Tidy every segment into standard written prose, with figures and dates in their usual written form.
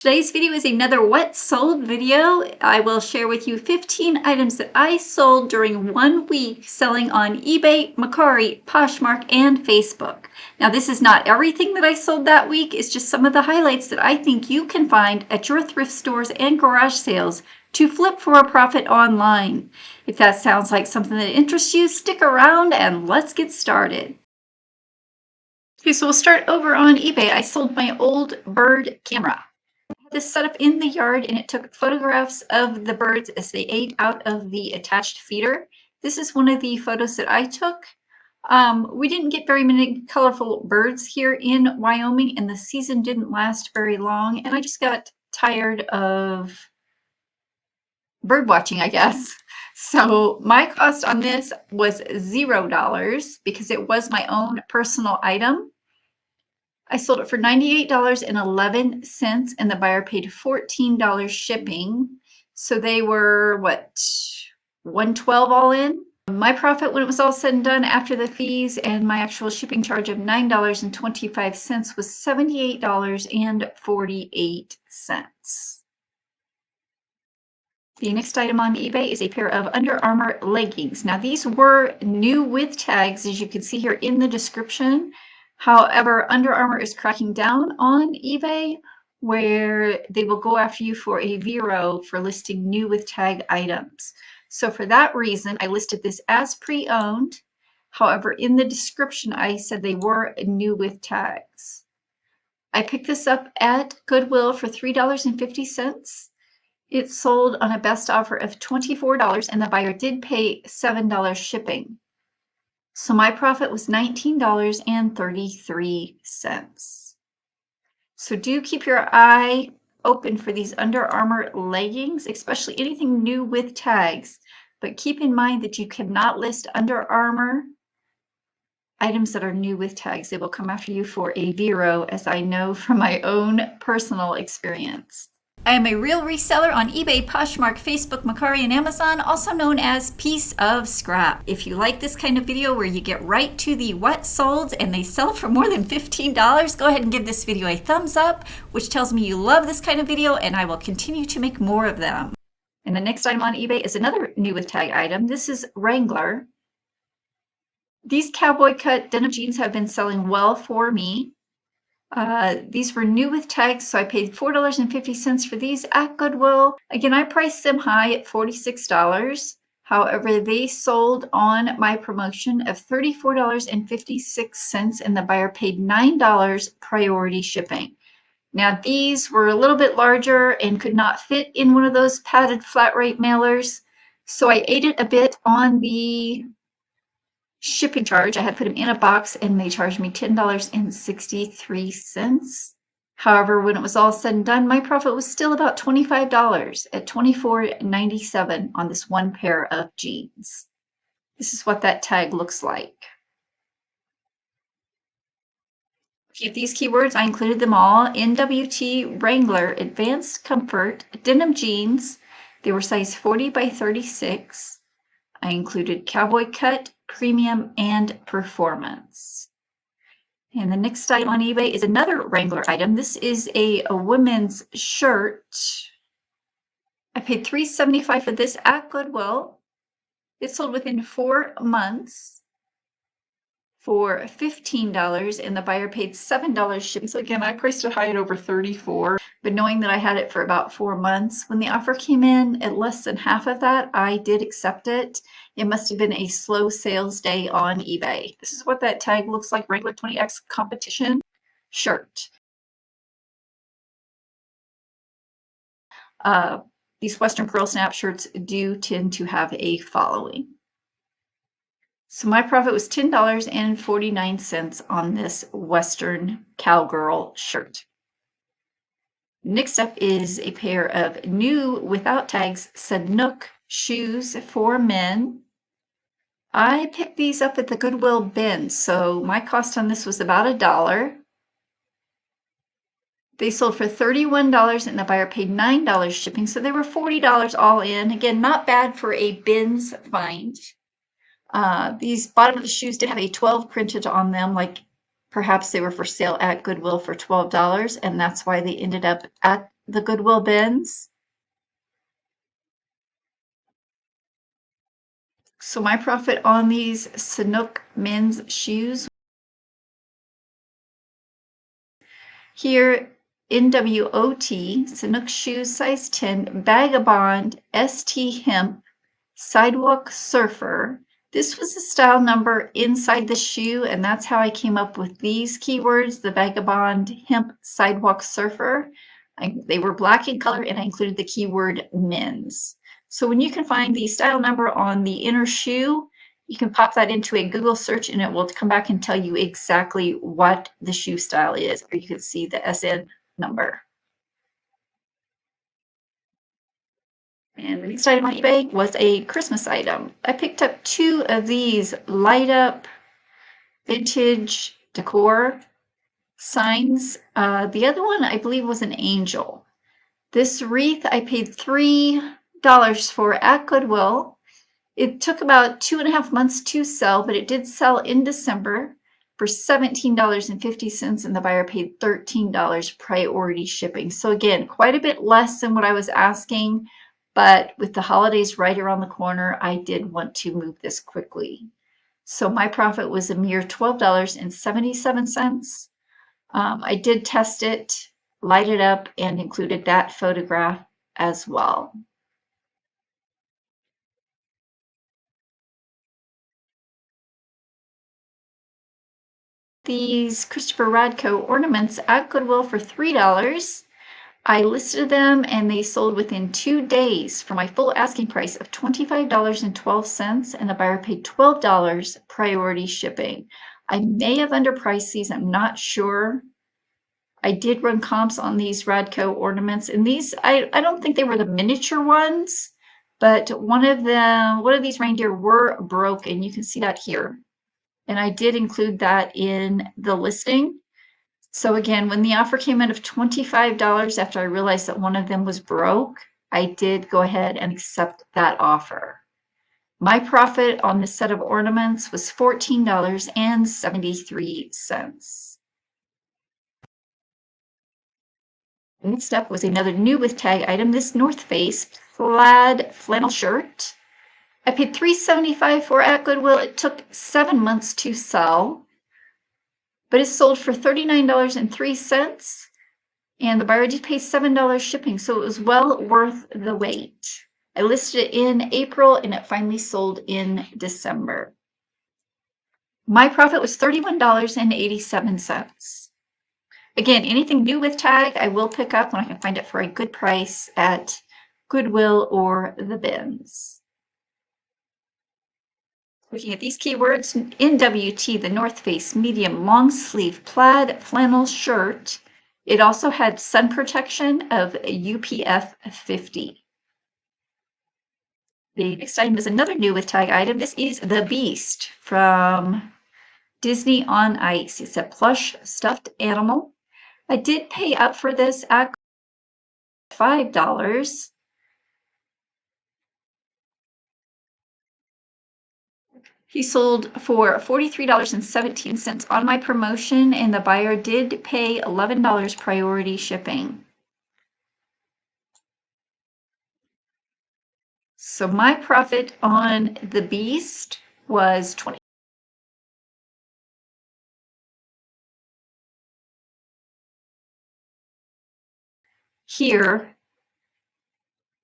Today's video is another what sold video. I will share with you 15 items that I sold during 1 week selling on eBay, Mercari, Poshmark, and Facebook. Now this is not everything that I sold that week. It's just some of the highlights that I think you can find at your thrift stores and garage sales to flip for a profit online. If that sounds like something that interests you, stick around and let's get started. Okay, so we'll start over on eBay. I sold my old bird camera. This set up in the yard and it took photographs of the birds as they ate out of the attached feeder. This is one of the photos that I took. We didn't get very many colorful birds here in Wyoming and the season didn't last very long and I just got tired of bird watching, I guess. So my cost on this was $0 because it was my own personal item. I sold it for $98.11 and the buyer paid $14 shipping. So they were what, $112 all in? My profit when it was all said and done after the fees and my actual shipping charge of $9.25 was $78.48. The next item on eBay is a pair of Under Armour leggings. Now these were new with tags, as you can see here in the description. However, Under Armour is cracking down on eBay where they will go after you for a VRO for listing new with tag items. So for that reason, I listed this as pre-owned. However, in the description, I said they were new with tags. I picked this up at Goodwill for $3.50. It sold on a best offer of $24 and the buyer did pay $7 shipping. So my profit was $19.33. So do keep your eye open for these Under Armour leggings, especially anything new with tags. But keep in mind that you cannot list Under Armour items that are new with tags. They will come after you for a VRO, as I know from my own personal experience. I am a real reseller on eBay, Poshmark, Facebook, Mercari, and Amazon, also known as Piece of Scrap. If you like this kind of video where you get right to the what sold and they sell for more than $15, go ahead and give this video a thumbs up, which tells me you love this kind of video and I will continue to make more of them. And the next item on eBay is another new with tag item. This is Wrangler. These cowboy cut denim jeans have been selling well for me. These were new with tags, so I paid $4.50 for these at Goodwill. Again, I priced them high at $46. However, they sold on my promotion of $34.56 and the buyer paid $9 priority shipping. Now, these were a little bit larger and could not fit in one of those padded flat rate mailers. So I ate it a bit on the shipping charge. I had put them in a box and they charged me $10.63. However, when it was all said and done, my profit was still about $25 at $24.97 on this one pair of jeans. This is what that tag looks like. Keep these keywords, I included them all. NWT Wrangler Advanced Comfort Denim Jeans. They were size 40 by 36. I included cowboy cut, premium, and performance. And the next item on eBay is another Wrangler item. This is a women's shirt. I paid $3.75 for this at Goodwill. It sold within 4 months for $15 and the buyer paid $7 shipping. So again, I priced it high at over $34, but knowing that I had it for about 4 months, when the offer came in at less than half of that, I did accept it. It must have been a slow sales day on eBay. This is what that tag looks like, Wrangler 20X competition shirt. These Western Curl Snap shirts do tend to have a following. So my profit was $10.49 on this Western Cowgirl shirt. Next up is a pair of new without tags Sanuk shoes for men. I picked these up at the Goodwill bin, so my cost on this was about $1. They sold for $31 and the buyer paid $9 shipping, so they were $40 all in. Again, not bad for a bins find. These bottom of the shoes did have a 12 printed on them, like perhaps they were for sale at Goodwill for $12, and that's why they ended up at the Goodwill bins. So my profit on these Sanuk men's shoes here, NWOT, Sanuk shoes, size 10, Vagabond, ST hemp, sidewalk surfer. This was the style number inside the shoe, and that's how I came up with these keywords, the Vagabond, hemp, sidewalk surfer. They were black in color, and I included the keyword men's. So when you can find the style number on the inner shoe, you can pop that into a Google search and it will come back and tell you exactly what the shoe style is, or you can see the SN number. And the next item on eBay was a Christmas item. I picked up 2 of these light up vintage decor signs. The other one I believe was an angel. This wreath I paid $3 for at Goodwill. It took about 2.5 months to sell, but it did sell in December for $17.50, and the buyer paid $13 priority shipping. So again, quite a bit less than what I was asking, but with the holidays right around the corner, I did want to move this quickly. So my profit was a mere $12.77. I did test it, light it up, and included that photograph as well. These Christopher Radko ornaments at Goodwill for $3. I listed them and they sold within 2 days for my full asking price of $25.12, and the buyer paid $12 priority shipping. I may have underpriced these, I'm not sure. I did run comps on these Radko ornaments, and these, I don't think they were the miniature ones, but one of these reindeer were broken. You can see that here. And I did include that in the listing. So again, when the offer came in of $25 after I realized that one of them was broke, I did go ahead and accept that offer. My profit on this set of ornaments was $14.73. Next up was another new with tag item, this North Face plaid flannel shirt. I paid $3.75 for at Goodwill. It took 7 months to sell, but it sold for $39.03, and the buyer did pay $7 shipping, so it was well worth the wait. I listed it in April, and it finally sold in December. My profit was $31.87. Again, anything new with tag, I will pick up when I can find it for a good price at Goodwill or the bins. Looking at these keywords, NWT, the North Face medium long sleeve plaid flannel shirt. It also had sun protection of UPF 50. The next item is another new with tag item. This is the Beast from Disney on Ice. It's a plush stuffed animal. I did pay up for this at $5. He sold for $43.17 on my promotion, and the buyer did pay $11 priority shipping. So my profit on the Beast was $20. Here,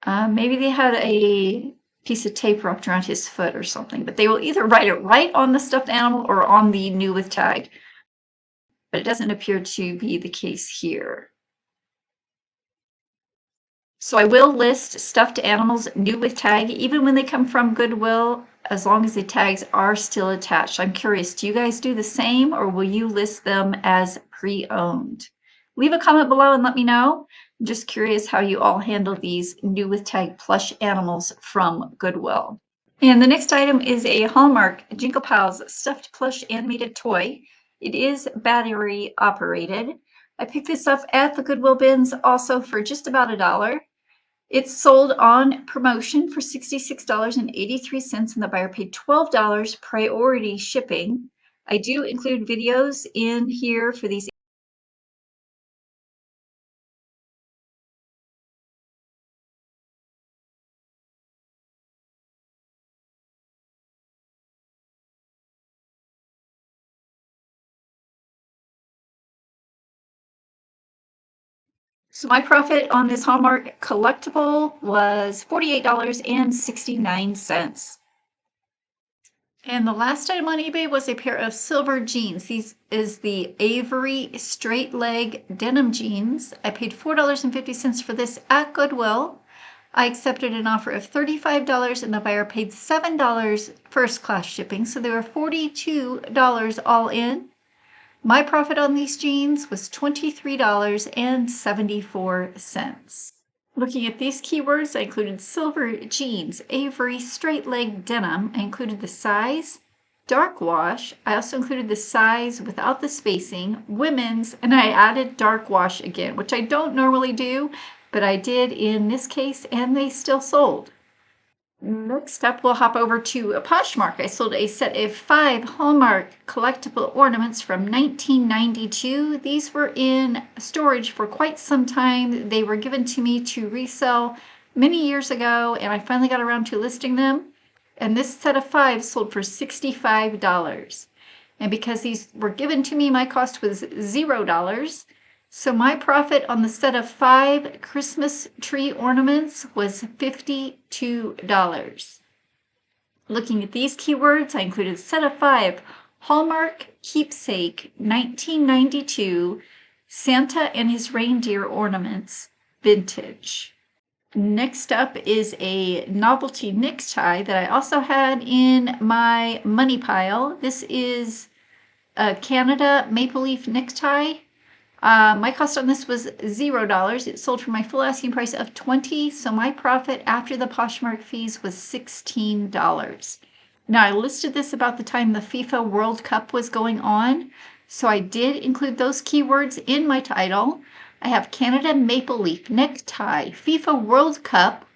maybe they had a piece of tape wrapped around his foot or something, but they will either write it right on the stuffed animal or on the new with tag. But it doesn't appear to be the case here. So I will list stuffed animals new with tag, even when they come from Goodwill, as long as the tags are still attached. I'm curious, do you guys do the same, or will you list them as pre-owned? Leave a comment below and let me know. I'm just curious how you all handle these new with tag plush animals from Goodwill. And the next item is a Hallmark Jingle Pals stuffed plush animated toy. It is battery operated. I picked this up at the Goodwill bins also for just about $1. It's sold on promotion for $66.83, and the buyer paid $12 priority shipping. I do include videos in here for these So my profit on this Hallmark collectible was $48.69. And the last item on eBay was a pair of silver jeans. These is the Avery straight leg denim jeans. I paid $4.50 for this at Goodwill. I accepted an offer of $35 and the buyer paid $7 first class shipping, so they were $42 all in. My profit on these jeans was $23.74. Looking at these keywords, I included silver jeans, Avery straight leg denim. I included the size, dark wash. I also included the size without the spacing, women's, and I added dark wash again, which I don't normally do, but I did in this case, and they still sold. Next up, we'll hop over to Poshmark. I sold a set of 5 Hallmark collectible ornaments from 1992. These were in storage for quite some time. They were given to me to resell many years ago, and I finally got around to listing them. And this set of 5 sold for $65. And because these were given to me, my cost was $0. So my profit on the set of 5 Christmas tree ornaments was $52. Looking at these keywords, I included set of 5 Hallmark keepsake 1992 Santa and his reindeer ornaments vintage. Next up is a novelty necktie that I also had in my money pile. This is a Canada maple leaf necktie. My cost on this was $0. It sold for my full asking price of $20, so my profit after the Poshmark fees was $16. Now, I listed this about the time the FIFA World Cup was going on, so I did include those keywords in my title. I have Canada maple leaf necktie, FIFA World Cup.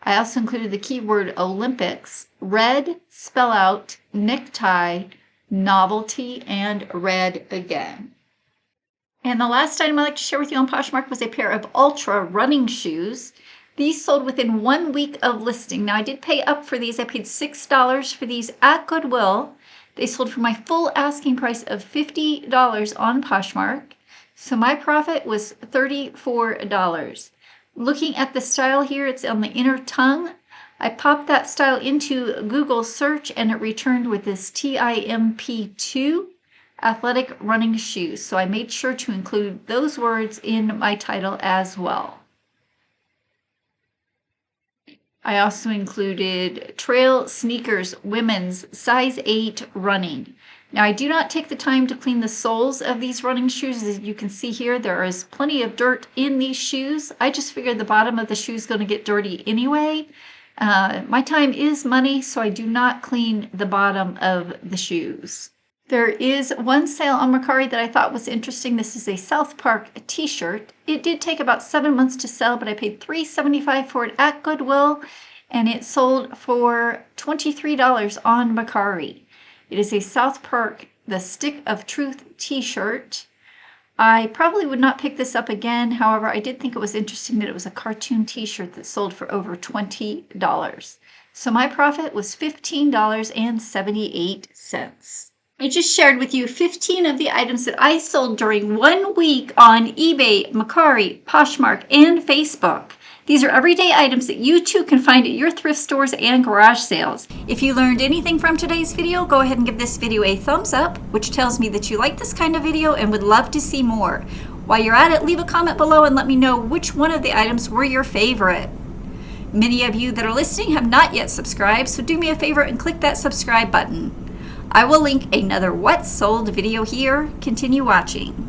I also included the keyword Olympics, red, spell out, necktie, novelty, and red again. And the last item I'd like to share with you on Poshmark was a pair of Ultra running shoes. These sold within 1 week of listing. Now, I did pay up for these. I paid $6 for these at Goodwill. They sold for my full asking price of $50 on Poshmark. So my profit was $34. Looking at the style here, it's on the inner tongue. I popped that style into Google search and it returned with this TIMP2. Athletic running shoes. So I made sure to include those words in my title as well. I also included trail sneakers, women's, size 8 running. Now, I do not take the time to clean the soles of these running shoes. As you can see here, there is plenty of dirt in these shoes. I just figured the bottom of the shoe is going to get dirty anyway. My time is money, so I do not clean the bottom of the shoes. There is one sale on Mercari that I thought was interesting. This is a South Park t-shirt. It did take about 7 months to sell, but I paid $3.75 for it at Goodwill, and it sold for $23 on Mercari. It is a South Park The Stick of Truth t-shirt. I probably would not pick this up again. However, I did think it was interesting that it was a cartoon t-shirt that sold for over $20. So my profit was $15.78. I just shared with you 15 of the items that I sold during 1 week on eBay, Mercari, Poshmark, and Facebook. These are everyday items that you too can find at your thrift stores and garage sales. If you learned anything from today's video, go ahead and give this video a thumbs up, which tells me that you like this kind of video and would love to see more. While you're at it, leave a comment below and let me know which one of the items were your favorite. Many of you that are listening have not yet subscribed, so do me a favor and click that subscribe button. I will link another What Sold video here. Continue watching.